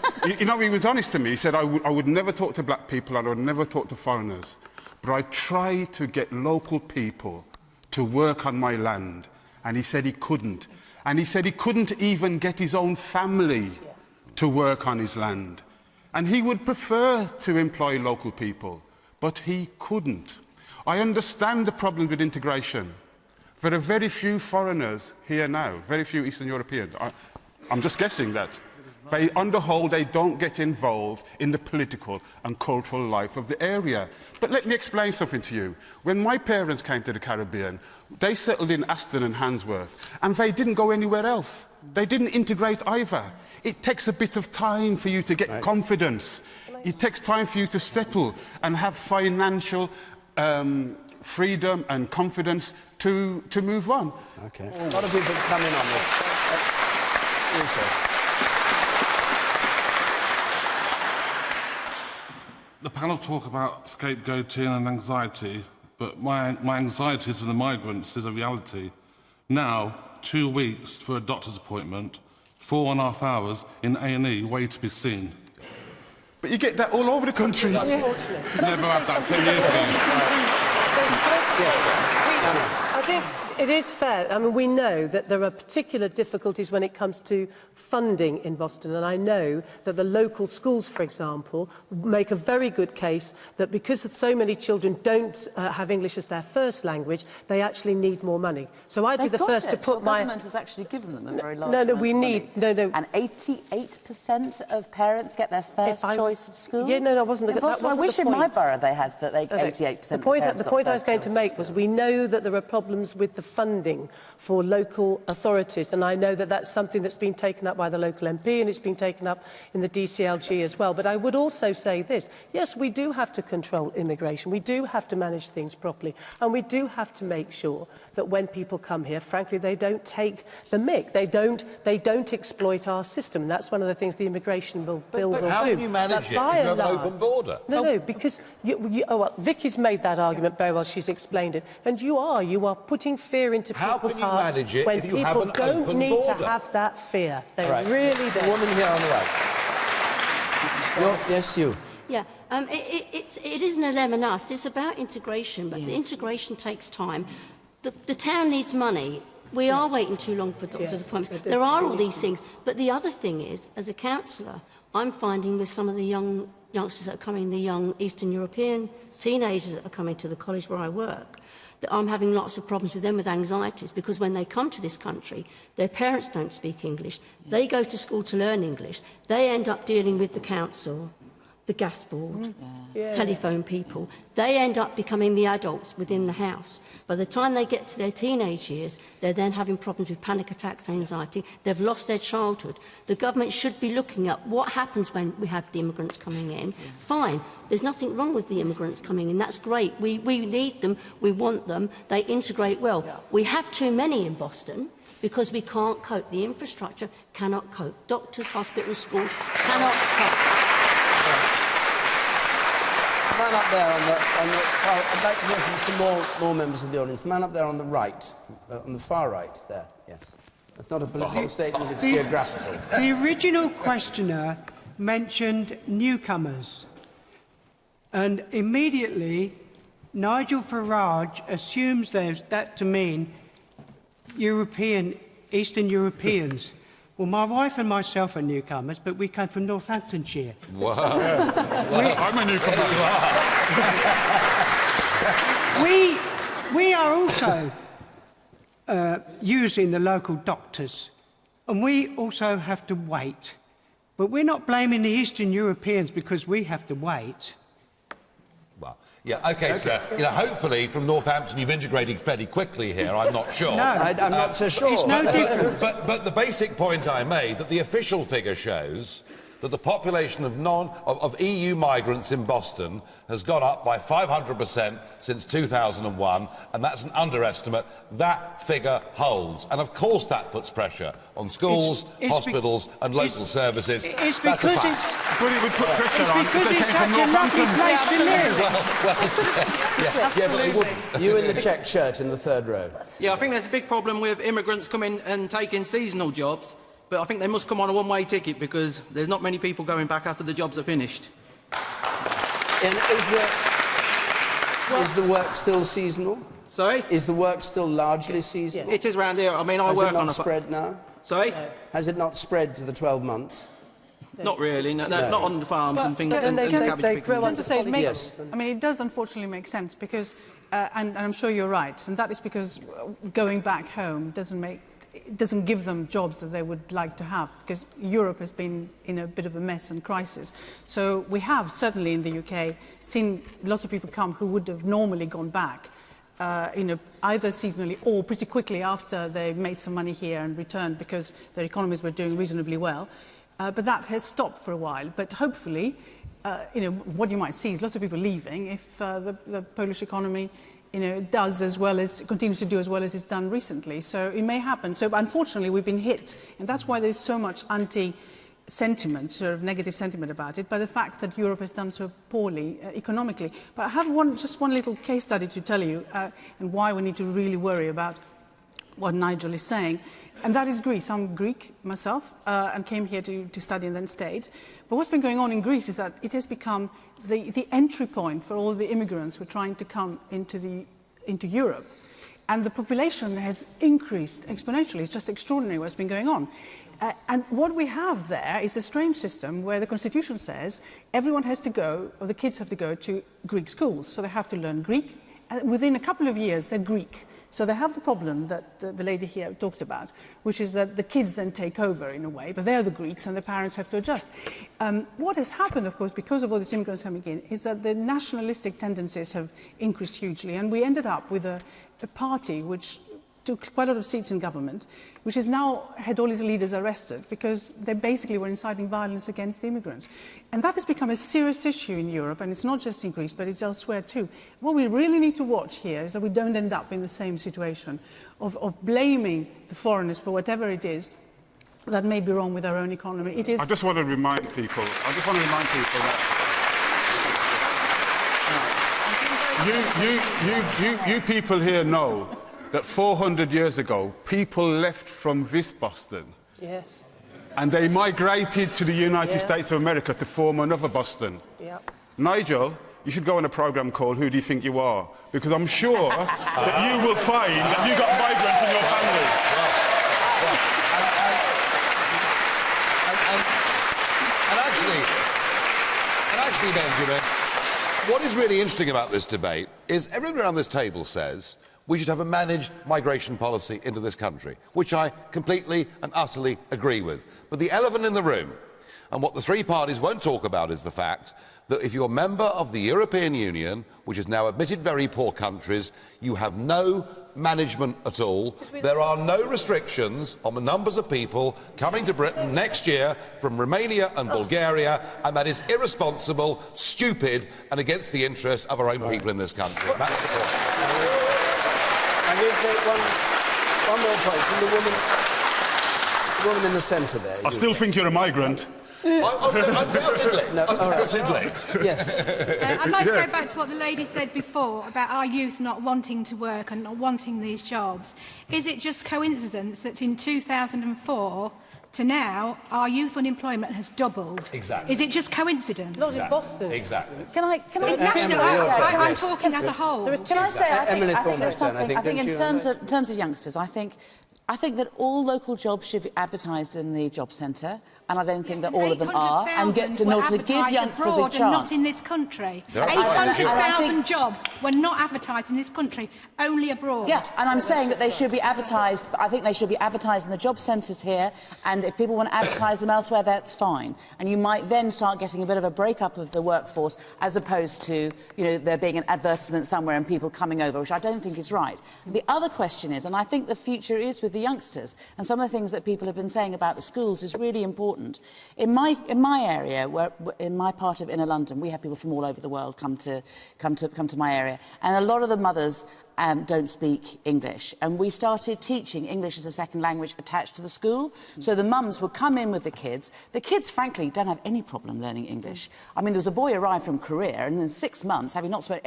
he was honest to me. He said, I would never talk to black people, I would never talk to foreigners. But I tried to get local people to work on my land. And he said he couldn't. And he said he couldn't even get his own family to work on his land. And he would prefer to employ local people, but he couldn't. I understand the problem with integration. There are very few foreigners here now, very few Eastern Europeans. I'm just guessing that. But on the whole, they don't get involved in the political and cultural life of the area. But let me explain something to you. When my parents came to the Caribbean, they settled in Aston and Handsworth, and they didn't go anywhere else. They didn't integrate either. It takes a bit of time for you to get confidence. It takes time for you to settle and have financial freedom and confidence to move on. Okay. A lot of people come in on this. Also. The panel talk about scapegoating and anxiety, but my anxiety to the migrants is a reality. Now, 2 weeks for a doctor's appointment, 4.5 hours in A&E, way to be seen. But you get that all over the country. Never had that 10 years ago. Yes, I think it is fair. I mean, we know that there are particular difficulties when it comes to funding in Boston, and I know that the local schools, for example, make a very good case that because so many children don't have English as their first language, they actually need more money. So I'd be the first to put my... The government has actually given them a very large No, amount of we need... money. And 88% of parents get their first choice school? Yeah, no, that wasn't the... I wish in my borough they had 88% The point I was going to make was we know that there are problems with the funding for local authorities, and I know that that's something that's been taken up by the local MP and it's been taken up in the DCLG as well. But I would also say this: yes, we do have to control immigration, we do have to manage things properly, and we do have to make sure that when people come here, frankly, they don't take the mick, they don't exploit our system, and that's one of the things the immigration bill will do. But how can you manage it if you have an open border? No, because Vicky's made that argument very well, she's explained it, and you are putting fear into people's hearts when people don't need to have that fear. They really don't. The woman here on the right. Yes, you. Yeah, it isn't a them and us. It's about integration, but the integration takes time. The town needs money. We are waiting too long for doctors' appointments. There are all these things. But the other thing is, as a councillor, I'm finding with some of the young youngsters that are coming, the young Eastern European teenagers that are coming to the college where I work, that I'm having lots of problems with them with anxieties, because when they come to this country, their parents don't speak English. They go to school to learn English. They end up dealing with the council. the gas board, telephone people. They end up becoming the adults within the house. By the time they get to their teenage years, they're then having problems with panic attacks, anxiety. They've lost their childhood. The government should be looking at what happens when we have the immigrants coming in. Fine, there's nothing wrong with the immigrants coming in. That's great. We need them. We want them. They integrate well. We have too many in Boston because we can't cope. The infrastructure cannot cope. Doctors, hospitals, schools cannot cope. The man up there I'd like to hear from some more members of the audience. The man up there on the right, on the far right there, yes. That's not a political statement, it's geographical. The original questioner mentioned newcomers. And immediately, Nigel Farage assumes that to mean Eastern Europeans. Well, my wife and myself are newcomers, but we came from Northamptonshire. Wow. I'm a newcomer. We are also using the local doctors, and we also have to wait. But we're not blaming the Eastern Europeans because we have to wait. Well, yeah, OK, sir. You know, hopefully from Northampton you've integrated fairly quickly here, I'm not sure. No, I'm not so sure. It's no different. But the basic point I made, that the official figure shows that the population of EU migrants in Boston has gone up by 500% since 2001, and that's an underestimate. That figure holds. And of course that puts pressure on schools, hospitals and local services. It's because But it would put pressure on because it's such a lovely place to live. Yeah, but they wouldn't. You in the check shirt in the third row. Yeah, I think there's a big problem with immigrants coming and taking seasonal jobs. But I think they must come on a one-way ticket because there's not many people going back after the jobs are finished. And is the work still seasonal? Sorry? Is the work still largely seasonal? It is round here. I mean, I work on a... Has it not spread now? Sorry? Has it not spread to the 12 months? Not really. No, not on the farms and things. And cabbage picking. I mean, it does unfortunately make sense because, and I'm sure you're right, and that is because going back home doesn't give them jobs that they would like to have, because Europe has been in a bit of a mess and crisis. So we have, certainly in the UK, seen lots of people come who would have normally gone back, either seasonally or pretty quickly after they made some money here and returned because their economies were doing reasonably well. But that has stopped for a while. But hopefully, what you might see is lots of people leaving if the Polish economy does as well as, continues to do as well as it's done recently. So it may happen. So unfortunately, we've been hit. And that's why there's so much anti-sentiment, sort of negative sentiment about it, by the fact that Europe has done so poorly economically. But I have just one little case study to tell you and why we need to really worry about what Nigel is saying. And that is Greece. I'm Greek myself and came here to study and then stayed. But what's been going on in Greece is that it has become the entry point for all the immigrants who are trying to come into Europe. And the population has increased exponentially. It's just extraordinary what's been going on. And what we have there is a strange system where the Constitution says everyone has to go, or the kids have to go to Greek schools. So they have to learn Greek. And within a couple of years, they're Greek. So they have the problem that the lady here talked about, which is that the kids then take over in a way, but they're the Greeks and the parents have to adjust. What has happened, of course, because of all these immigrants coming in, is that the nationalistic tendencies have increased hugely, and we ended up with a party which took quite a lot of seats in government, which has now had all its leaders arrested because they basically were inciting violence against the immigrants. And that has become a serious issue in Europe, and it's not just in Greece, but it's elsewhere too. What we really need to watch here is that we don't end up in the same situation of blaming the foreigners for whatever it is that may be wrong with our own economy. It is... I just want to remind people that you people here know that 400 years ago, people left from this Boston. Yes. And they migrated to the United States of America to form another Boston. Yep. Nigel, you should go on a programme called Who Do You Think You Are? Because I'm sure that you will find that you've got migrants in your family. And actually, Benjamin, what is really interesting about this debate is everyone around this table says we should have a managed migration policy into this country, which I completely and utterly agree with. But the elephant in the room, And what the three parties won't talk about is the fact that if you're a member of the European Union, which has now admitted very poor countries, you have no management at all. There are no restrictions on the numbers of people coming to Britain next year from Romania and Bulgaria, and that is irresponsible, stupid, and against the interests of our own people in this country. That's the point. I'm going to take one more point from the woman in the centre there. I still think you're a migrant. Undoubtedly. No, undoubtedly. Yes. I'd like to go back to what the lady said before about our youth not wanting to work and not wanting these jobs. Is it just coincidence that in 2004 to now, our youth unemployment has doubled? Exactly. Is it just coincidence? Not in Boston. Exactly. Can I National, I'm talking as a whole. Can I say, Emily I think there's Thornberry, something, I think in terms of youngsters, I think that all local jobs should be advertised in the job centre, and I don't think that all of them are, and get to give youngsters a chance. Not in this country. 800,000 jobs were not advertised in this country, only abroad. Yeah, and I'm saying that they should be advertised. I think they should be advertised in the job centres here, and if people want to advertise them elsewhere, that's fine. And you might then start getting a bit of a break-up of the workforce, as opposed to, you know, there being an advertisement somewhere and people coming over, which I don't think is right. The other question is, and I think the future is with the youngsters, and some of the things that people have been saying about the schools is really important. In my area, in my part of inner London, we have people from all over the world come to my area, and a lot of the mothers don't speak English, and we started teaching English as a second language attached to the school. So the mums would come in with the kids. The kids, frankly, don't have any problem learning English. I mean, there was a boy arrived from Korea, and in 6 months, having not spoken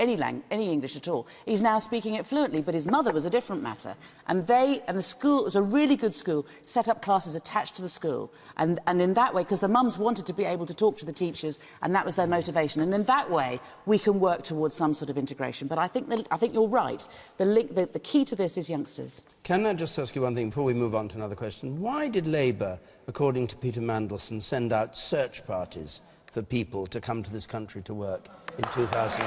any English at all, he's now speaking it fluently, but his mother was a different matter. And the school, it was a really good school, set up classes attached to the school. And in that way, because the mums wanted to be able to talk to the teachers, and that was their motivation. And in that way, we can work towards some sort of integration. But I think you're right. The key to this is youngsters. Can I just ask you one thing before we move on to another question? Why did Labour, according to Peter Mandelson, send out search parties for people to come to this country to work in 2004?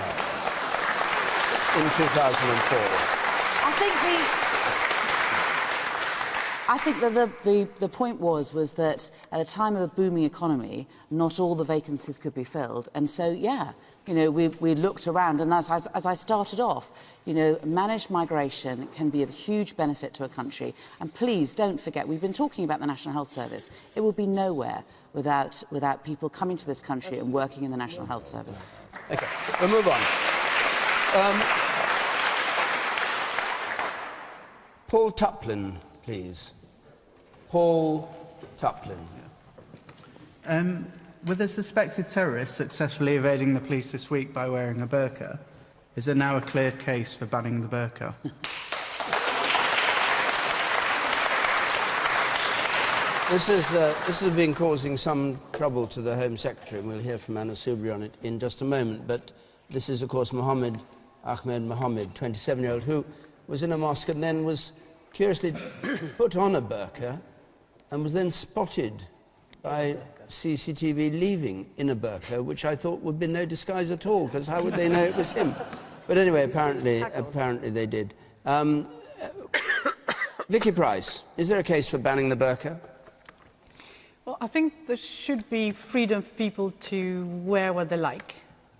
I think that the point was that at a time of a booming economy, not all the vacancies could be filled, and so you know, we looked around, and as I started off, you know, managed migration can be of huge benefit to a country. And please don't forget, we've been talking about the National Health Service. It would be nowhere without people coming to this country and working in the National Health Service. OK, we'll move on. Paul Tuplin, please. Paul Tuplin. With a suspected terrorist successfully evading the police this week by wearing a burqa, is there now a clear case for banning the burqa? This has been causing some trouble to the Home Secretary, and we'll hear from Anna Soubry on it in just a moment. But this is, of course, Mohammed Ahmed Mohammed, 27-year-old, who was in a mosque and then was curiously put on a burqa and was then spotted by CCTV leaving in a burqa, which I thought would be no disguise at all, because how would they know it was him? But anyway, apparently they did. Vicky Pryce, is there a case for banning the burqa? Well, I think there should be freedom for people to wear what they like.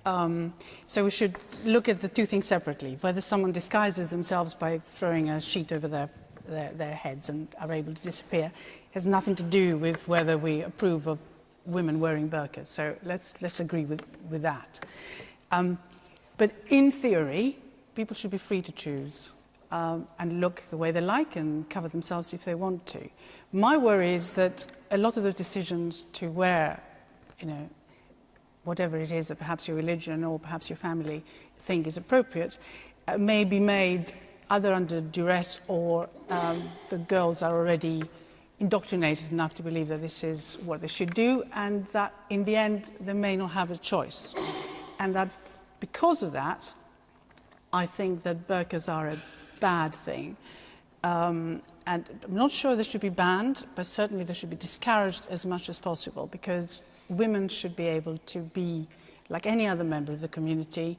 So we should look at the two things separately. Whether someone disguises themselves by throwing a sheet over their heads and are able to disappear has nothing to do with whether we approve of women wearing burqas. So let's agree with that. But in theory, people should be free to choose and look the way they like and cover themselves if they want to. My worry is that a lot of those decisions to wear, you know, whatever it is that perhaps your religion or perhaps your family think is appropriate, may be made either under duress or the girls are already indoctrinated enough to believe that this is what they should do, and that in the end they may not have a choice. And that because of that, I think that burqas are a bad thing. And I'm not sure they should be banned, but certainly they should be discouraged as much as possible, because women should be able to be like any other member of the community,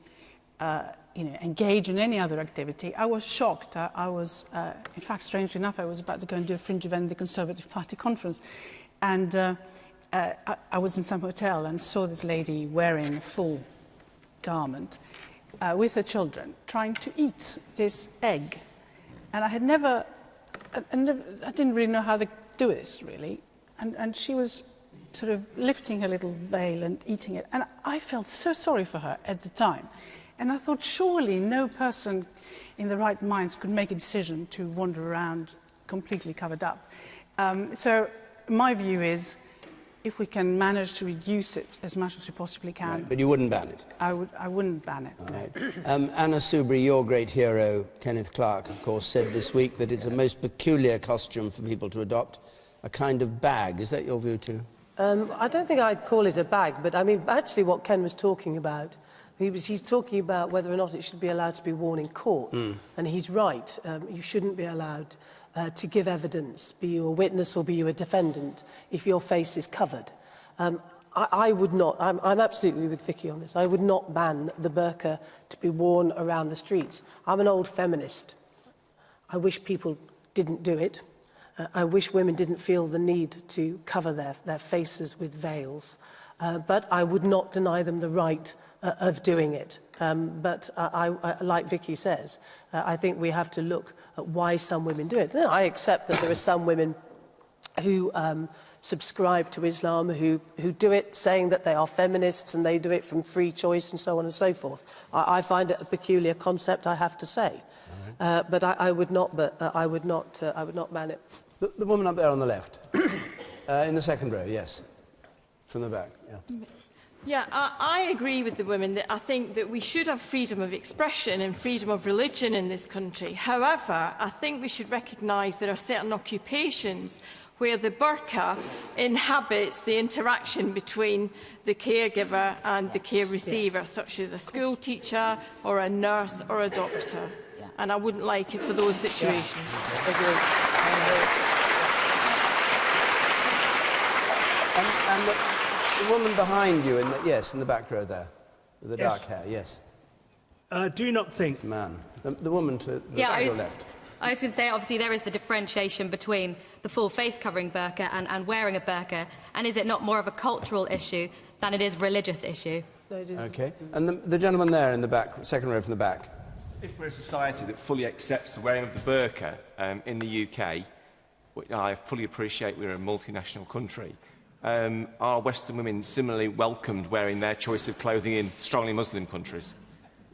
you know, engage in any other activity. I was shocked. I was, in fact, strangely enough, I was about to go and do a fringe event at the Conservative Party conference, and I was in some hotel and saw this lady wearing a full garment with her children, trying to eat this egg. And I didn't really know how to do this, really. And she was sort of lifting her little veil and eating it. And I felt so sorry for her at the time. And I thought, surely no person in the right minds could make a decision to wander around completely covered up. So my view is, if we can manage to reduce it as much as we possibly can... Right, but you wouldn't ban it? I wouldn't ban it, no. Right. Anna Soubry, your great hero, Kenneth Clarke, of course, said this week that it's a most peculiar costume for people to adopt, a kind of bag. Is that your view too? I don't think I'd call it a bag, but I mean, actually what Ken was talking about, he's talking about whether or not it should be allowed to be worn in court. And he's right. You shouldn't be allowed to give evidence, be you a witness or be you a defendant, if your face is covered. I would not, I'm absolutely with Vicky on this, I would not ban the burqa to be worn around the streets. I'm an old feminist. I wish people didn't do it. I wish women didn't feel the need to cover their faces with veils. But I would not deny them the right of doing it. But like Vicky says, I think we have to look at why some women do it. I accept that there are some women who subscribe to Islam, who do it saying that they are feminists and they do it from free choice and so on and so forth. I find it a peculiar concept, I have to say. But I would not ban it. The woman up there on the left, in the second row, yes, from the back. Yeah. Yeah, I agree with the women that I think that we should have freedom of expression and freedom of religion in this country. However, I think we should recognise there are certain occupations where the burqa inhabits the interaction between the caregiver and the care receiver, such as a school teacher or a nurse or a doctor. Yeah. And I wouldn't like it for those situations. And the woman behind you, in the back row there, with the dark hair, yes. Do you not think... Man. The woman to the left. I was going to say, obviously, there is the differentiation between the full face-covering burqa and wearing a burqa, and is it not more of a cultural issue than it is a religious issue? OK. And the gentleman there in the back, second row from the back. If we're a society that fully accepts the wearing of the burqa in the UK, which I fully appreciate we're a multinational country, are Western women similarly welcomed wearing their choice of clothing in strongly Muslim countries?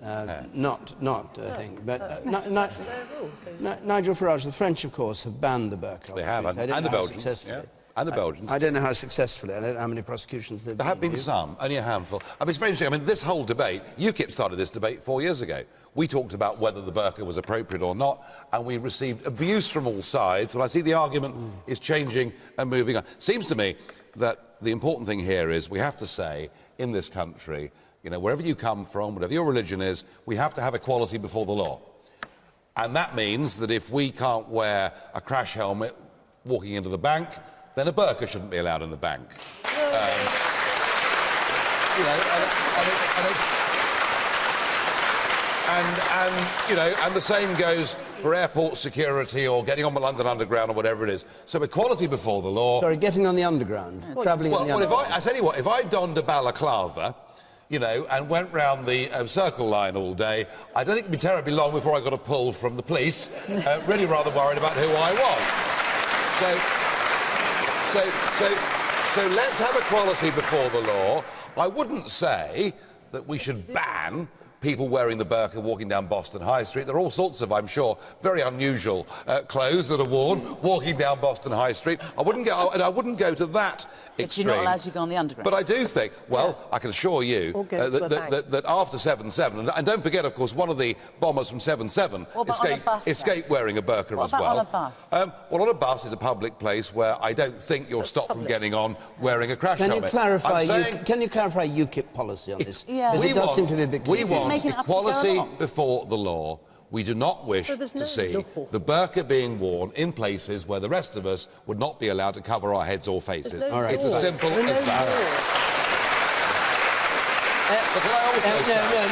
Not, I think. But Nigel Farage, the French, of course, have banned the burqa. They have, and the Belgians. Yeah. And the Belgians. I don't know how successfully. I don't know how many prosecutions there have been. Some, only a handful. I mean, it's very interesting. I mean, this whole debate, UKIP started this debate 4 years ago. We talked about whether the burqa was appropriate or not, and we received abuse from all sides. And I see the argument is changing and moving on. Seems to me that the important thing here is we have to say, in this country, you know, wherever you come from, whatever your religion is, we have to have equality before the law. And that means that if we can't wear a crash helmet walking into the bank, then a burqa shouldn't be allowed in the bank. You know, and the same goes for airport security or getting on the London Underground or whatever it is. So equality before the law. Sorry, getting on the Underground, travelling on the Underground. I tell you what, if I donned a balaclava, you know, and went round the Circle Line all day, I don't think it'd be terribly long before I got a pull from the police, really rather worried about who I was. So let's have equality before the law. I wouldn't say that we should ban people wearing the burqa walking down Boston High Street. There are all sorts of, I'm sure, very unusual clothes that are worn walking down Boston High Street. I wouldn't go to that extreme. But you're not allowed to go on the Underground. But I do think, well, I can assure you that after 7/7, and don't forget, of course, one of the bombers from 7/7 escaped wearing a burqa as well. What about on a bus? Well, on a bus is a public place where I don't think you're stopped from getting on wearing a crash helmet. Can you clarify UKIP policy on this? Yeah. Because it does seem to be a bit confusing. We want equality before the law. We do not wish to see the burqa being worn in places where the rest of us would not be allowed to cover our heads or faces. It's as simple as that.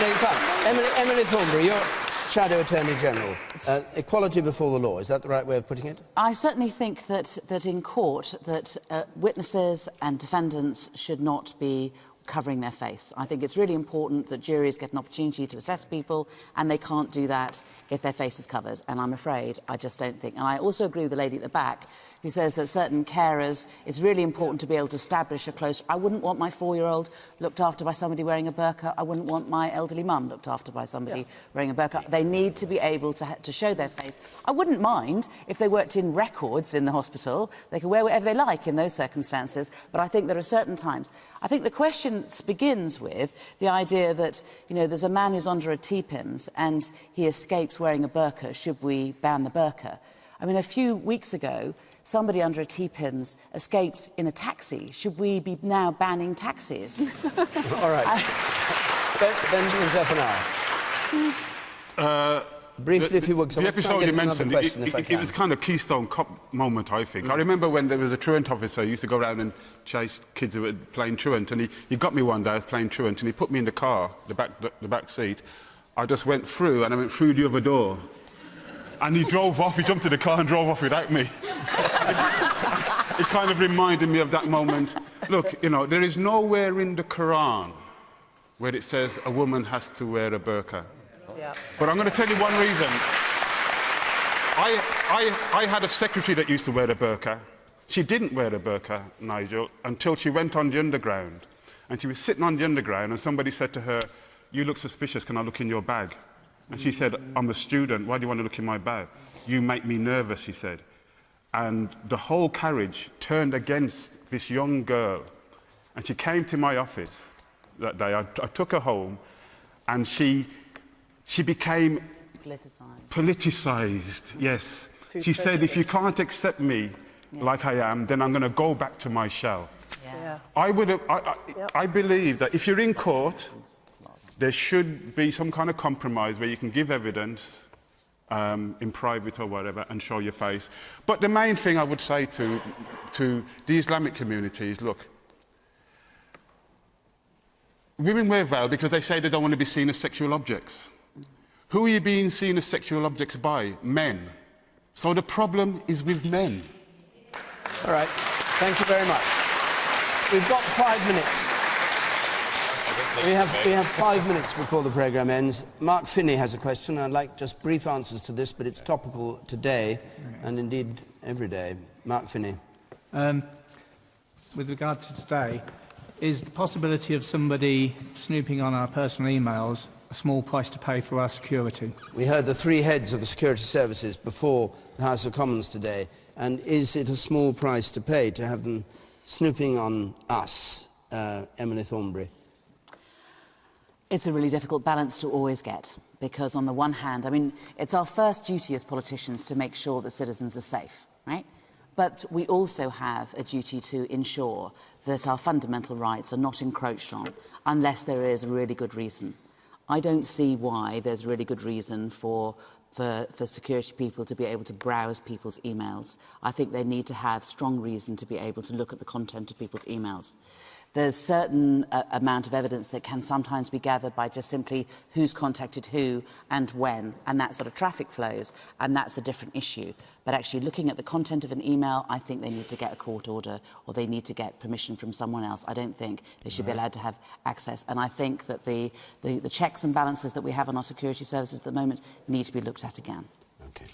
No, you can't. Emily Thornberry, Shadow Attorney General. Equality before the law, is that the right way of putting it? I certainly think that in court that witnesses and defendants should not be covering their face. I think it's really important that juries get an opportunity to assess people, and they can't do that if their face is covered. And I'm afraid I just don't think. And I also agree with the lady at the back who says that certain carers, it's really important to be able to establish a close... I wouldn't want my 4-year-old looked after by somebody wearing a burqa. I wouldn't want my elderly mum looked after by somebody wearing a burqa. They need to be able to show their face. I wouldn't mind if they worked in records in the hospital. They could wear whatever they like in those circumstances. But I think there are certain times... I think the question begins with the idea that, you know, there's a man who's under a T-PIMS and he escapes wearing a burqa. Should we ban the burqa? I mean, a few weeks ago, somebody under a T-PIMS escaped in a taxi. Should we be now banning taxis? All right. Benjamin Zephaniah. Briefly, if you would. The episode you mentioned, it was kind of Keystone Cop moment, I think. I remember when there was a truant officer who used to go around and chase kids who were playing truant, and he got me one day, I was playing truant, and he put me in the car, the back seat. I just went through, and I went through the other door. And he drove off, he jumped in the car and drove off without me. It kind of reminded me of that moment. Look, you know, there is nowhere in the Quran where it says a woman has to wear a burqa. Yeah. But I'm going to tell you one reason. I had a secretary that used to wear a burqa. She didn't wear a burqa, Nigel, until she went on the underground. And she was sitting on the underground and somebody said to her, "You look suspicious, can I look in your bag?" And she said, "I'm a student, why do you want to look in my bag?" "You make me nervous," he said. And the whole carriage turned against this young girl. And she came to my office that day. I took her home, and she became... Politicised, yes. She said, "If you can't accept me like I am, then I'm going to go back to my shell." Yeah. I believe that if you're in court, there should be some kind of compromise where you can give evidence in private or whatever and show your face. But the main thing I would say to the Islamic community is, look, women wear veil because they say they don't want to be seen as sexual objects. Who are you being seen as sexual objects by? Men. So the problem is with men. All right. Thank you very much. We've got 5 minutes. We have 5 minutes before the programme ends. Mark Finney has a question. I'd like just brief answers to this, but it's topical today and indeed every day. Mark Finney. With regard to today, is the possibility of somebody snooping on our personal emails a small price to pay for our security? We heard the three heads of the security services before the House of Commons today. And is it a small price to pay to have them snooping on us, Emily Thornberry? It's a really difficult balance to always get, because on the one hand, I mean, it's our first duty as politicians to make sure that citizens are safe, right? But we also have a duty to ensure that our fundamental rights are not encroached on unless there is a really good reason. I don't see why there's really good reason for security people to be able to browse people's emails. I think they need to have strong reason to be able to look at the content of people's emails. There's certain amount of evidence that can sometimes be gathered by just simply who's contacted who and when, and that sort of traffic flows, and that's a different issue. But actually looking at the content of an email, I think they need to get a court order or they need to get permission from someone else. I don't think they should be allowed to have access. And I think that the checks and balances that we have on our security services at the moment need to be looked at again. Okay.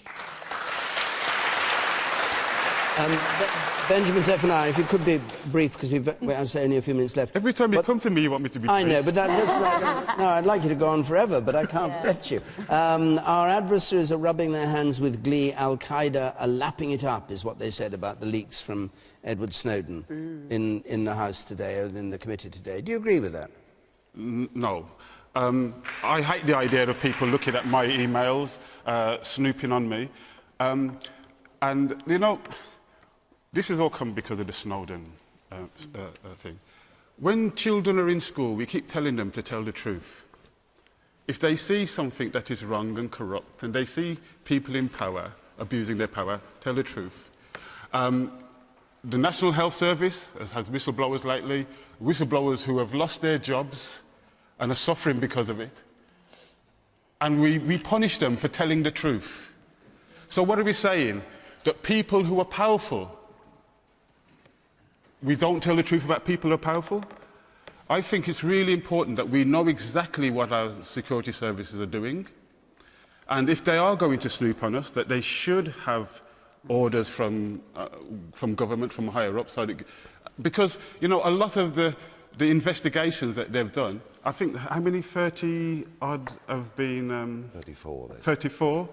Benjamin Zephaniah, if you could be brief, because we've only a few minutes left. Every time you come to me, you want me to be brief. I know, but that's like... No, I'd like you to go on forever, but I can't let you. Our adversaries are rubbing their hands with glee. Al-Qaeda are lapping it up, is what they said about the leaks from Edward Snowden in the House today, or in the committee today. Do you agree with that? No. I hate the idea of people looking at my emails, snooping on me. And, you know... This has all come because of the Snowden thing. When children are in school, we keep telling them to tell the truth. If they see something that is wrong and corrupt, and they see people in power abusing their power, tell the truth. The National Health Service has whistleblowers lately, whistleblowers who have lost their jobs and are suffering because of it. and we punish them for telling the truth. So what are we saying? That people who are powerful, we don't tell the truth about people who are powerful? I think it's really important that we know exactly what our security services are doing, and if they are going to snoop on us, that they should have orders from government, from higher up. Because, you know, a lot of the investigations that they've done, I think, how many, 30-odd have been... 34. 34?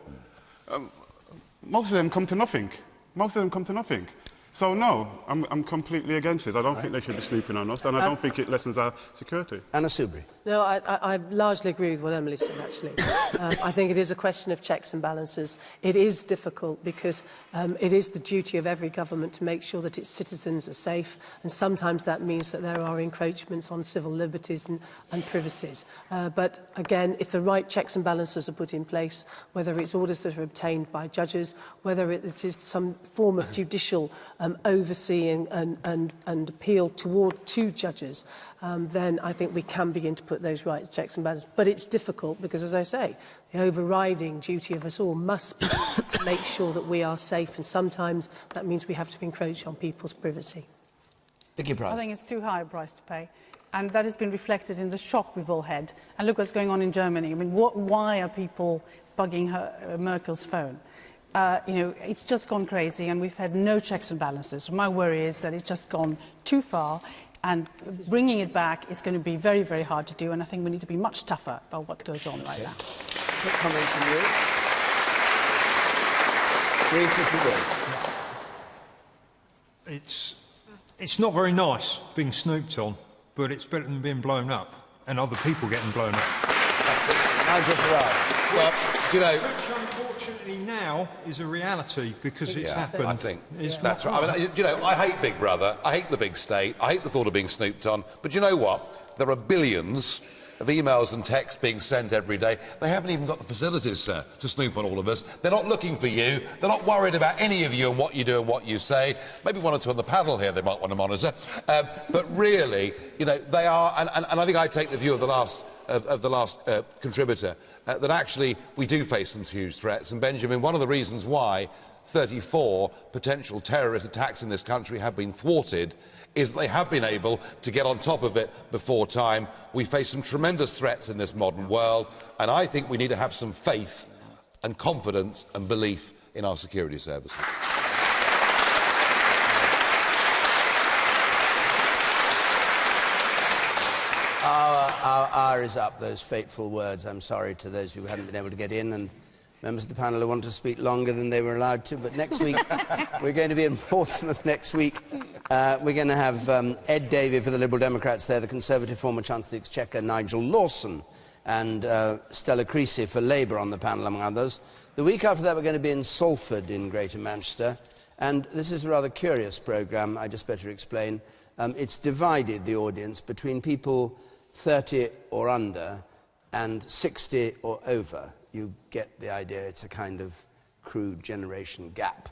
Most of them come to nothing. Most of them come to nothing. So, no, I'm completely against it. I don't think they should be snooping on us, and I don't think it lessens our security. Anna Soubry. No, I largely agree with what Emily said, actually. I think it is a question of checks and balances. It is difficult because it is the duty of every government to make sure that its citizens are safe, and sometimes that means that there are encroachments on civil liberties and privacies. But again, if the right checks and balances are put in place, whether it's orders that are obtained by judges, whether it is some form of judicial overseeing and appeal to judges, then I think we can begin to put those right checks and balances. But it's difficult because, as I say, the overriding duty of us all must be to make sure that we are safe, and sometimes that means we have to encroach on people's privacy. Vicky Pryce. I think it's too high a price to pay. And that has been reflected in the shock we've all had. And look what's going on in Germany. I mean, why are people bugging Merkel's phone? You know, it's just gone crazy, and we've had no checks and balances. My worry is that it's just gone too far, and bringing it back is going to be very, very hard to do, and I think we need to be much tougher about what goes on right now. Quick comment from you. Brief, if you will. It's not very nice being snooped on, but it's better than being blown up, and other people getting blown up. Nigel Farage. Well, you know, which unfortunately now is a reality because it's happened. I think that's right. I mean, you know, I hate Big Brother. I hate the big state. I hate the thought of being snooped on. But you know what? There are billions of emails and texts being sent every day. They haven't even got the facilities, sir, to snoop on all of us. They're not looking for you. They're not worried about any of you and what you do and what you say. Maybe one or two on the panel here they might want to monitor. But really, you know, they are, and I think I take the view of the last contributor, that actually we do face some huge threats. And Benjamin, one of the reasons why 34 potential terrorist attacks in this country have been thwarted is that they have been able to get on top of it before time. We face some tremendous threats in this modern world, and I think we need to have some faith and confidence and belief in our security services. Our hour is up, those fateful words. I'm sorry to those who hadn't been able to get in, and members of the panel who want to speak longer than they were allowed to. But next week, we're going to be in Portsmouth next week. We're going to have Ed Davey for the Liberal Democrats there, the Conservative former Chancellor of the Exchequer, Nigel Lawson, and Stella Creasy for Labour on the panel, among others. The week after that, we're going to be in Salford in Greater Manchester. And this is a rather curious programme, I just better explain. It's divided the audience between people 30 or under and 60 or over. You get the idea. It's a kind of crude generation gap.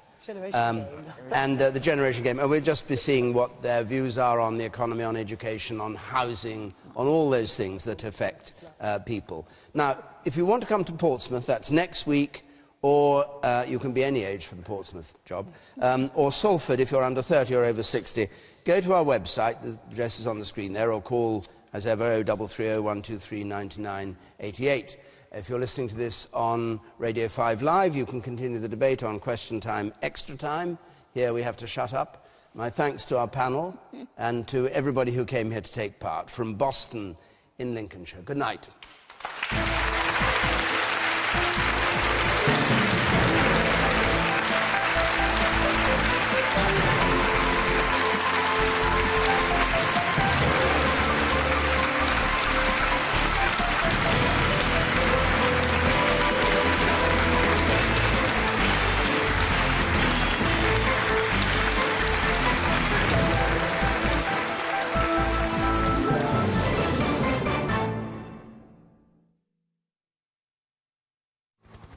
And the generation game. And we'll just be seeing what their views are on the economy, on education, on housing, on all those things that affect people. Now, if you want to come to Portsmouth, that's next week, or you can be any age for the Portsmouth job, or Salford if you're under 30 or over 60. Go to our website, the address is on the screen there, or call, as ever, 0330 123 99 88. If you're listening to this on Radio 5 Live, you can continue the debate on Question Time Extra Time. Here we have to shut up. My thanks to our panel and to everybody who came here to take part from Boston in Lincolnshire. Good night.